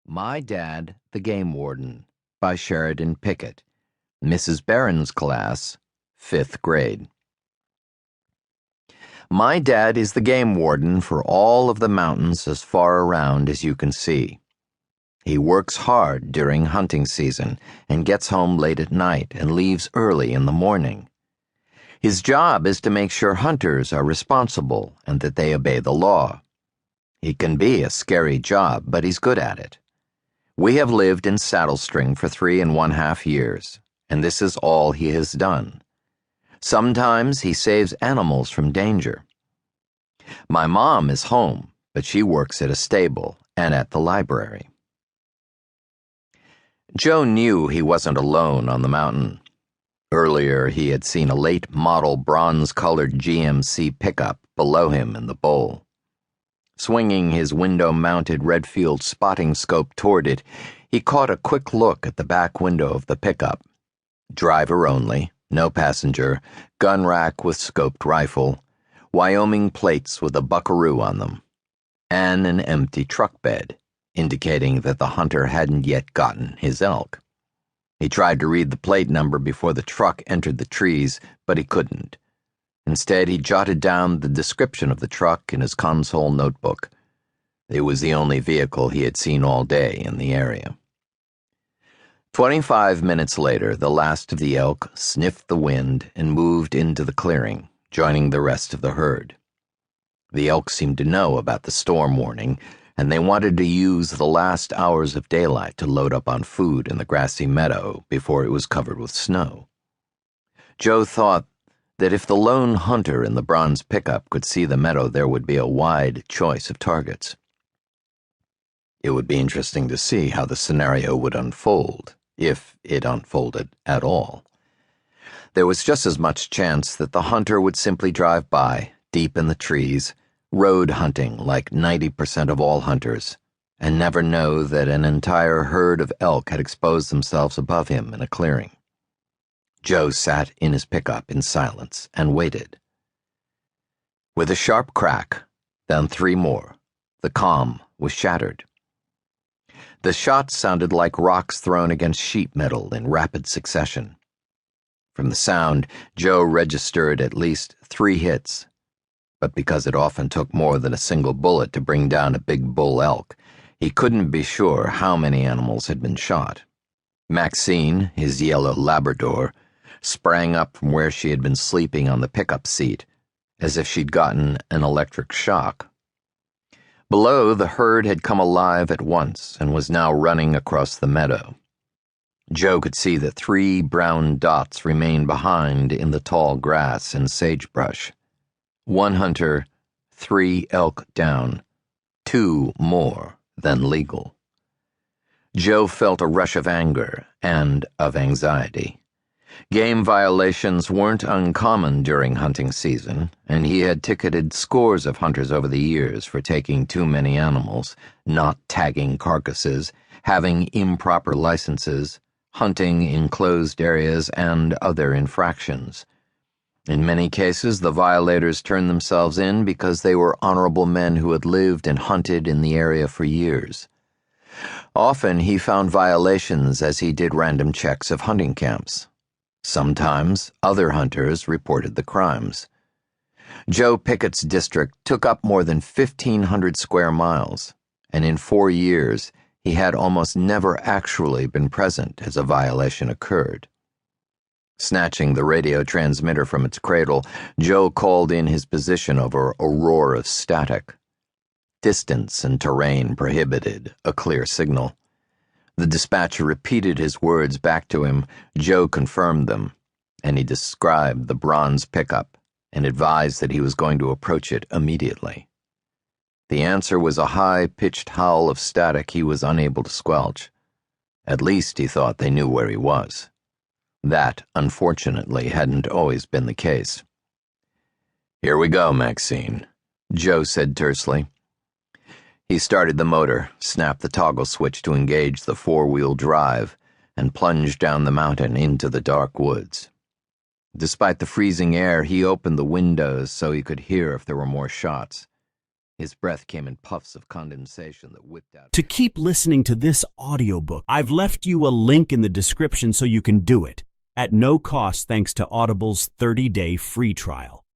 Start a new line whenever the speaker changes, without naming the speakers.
My Dad, the Game Warden, by Sheridan Pickett, Mrs. Barron's class, 5th grade. My dad is the game warden for all of the mountains as far around as you can see. He works hard during hunting season and gets home late at night and leaves early in the morning. His job is to make sure hunters are responsible and that they obey the law. He can be a scary job, but he's good at it. We have lived in Saddle String for 3.5 years, and this is all he has done. Sometimes he saves animals from danger. My mom is home, but she works at a stable and at the library. Joe knew he wasn't alone on the mountain. Earlier, he had seen a late model bronze-colored GMC pickup below him in the bowl. Swinging his window-mounted Redfield spotting scope toward it, he caught a quick look at the back window of the pickup. Driver only, no passenger, gun rack with scoped rifle, Wyoming plates with a buckaroo on them, and an empty truck bed, indicating that the hunter hadn't yet gotten his elk. He tried to read the plate number before the truck entered the trees, but he couldn't. Instead, he jotted down the description of the truck in his console notebook. It was the only vehicle he had seen all day in the area. 25 minutes later, the last of the elk sniffed the wind and moved into the clearing, joining the rest of the herd. The elk seemed to know about the storm warning, and they wanted to use the last hours of daylight to load up on food in the grassy meadow before it was covered with snow. Joe thought that if the lone hunter in the bronze pickup could see the meadow, there would be a wide choice of targets. It would be interesting to see how the scenario would unfold, if it unfolded at all. There was just as much chance that the hunter would simply drive by, deep in the trees, road hunting like 90% of all hunters, and never know that an entire herd of elk had exposed themselves above him in a clearing. Joe sat in his pickup in silence and waited. With a sharp crack, then 3 more, the calm was shattered. The shots sounded like rocks thrown against sheet metal in rapid succession. From the sound, Joe registered at least 3 hits, but because it often took more than a single bullet to bring down a big bull elk, he couldn't be sure how many animals had been shot. Maxine, his yellow Labrador, sprang up from where she had been sleeping on the pickup seat, as if she'd gotten an electric shock. Below, the herd had come alive at once and was now running across the meadow. Joe could see that 3 brown dots remained behind in the tall grass and sagebrush. 1 hunter, 3 elk down, 2 more than legal. Joe felt a rush of anger and of anxiety. Game violations weren't uncommon during hunting season, and he had ticketed scores of hunters over the years for taking too many animals, not tagging carcasses, having improper licenses, hunting in closed areas, and other infractions. In many cases, the violators turned themselves in because they were honorable men who had lived and hunted in the area for years. Often he found violations as he did random checks of hunting camps. Sometimes other hunters reported the crimes. Joe Pickett's district took up more than 1,500 square miles, and in 4 years he had almost never actually been present as a violation occurred. Snatching the radio transmitter from its cradle, Joe called in his position over a roar of static. Distance and terrain prohibited a clear signal. The dispatcher repeated his words back to him. Joe confirmed them, and he described the bronze pickup and advised that he was going to approach it immediately. The answer was a high-pitched howl of static he was unable to squelch. At least he thought they knew where he was. That, unfortunately, hadn't always been the case. "Here we go, Maxine," Joe said tersely. He started the motor, snapped the toggle switch to engage the 4-wheel drive, and plunged down the mountain into the dark woods. Despite the freezing air, he opened the windows so he could hear if there were more shots. His breath came in puffs of condensation that whipped out.
To keep listening to this audiobook, I've left you a link in the description so you can do it, at no cost thanks to Audible's 30-day free trial.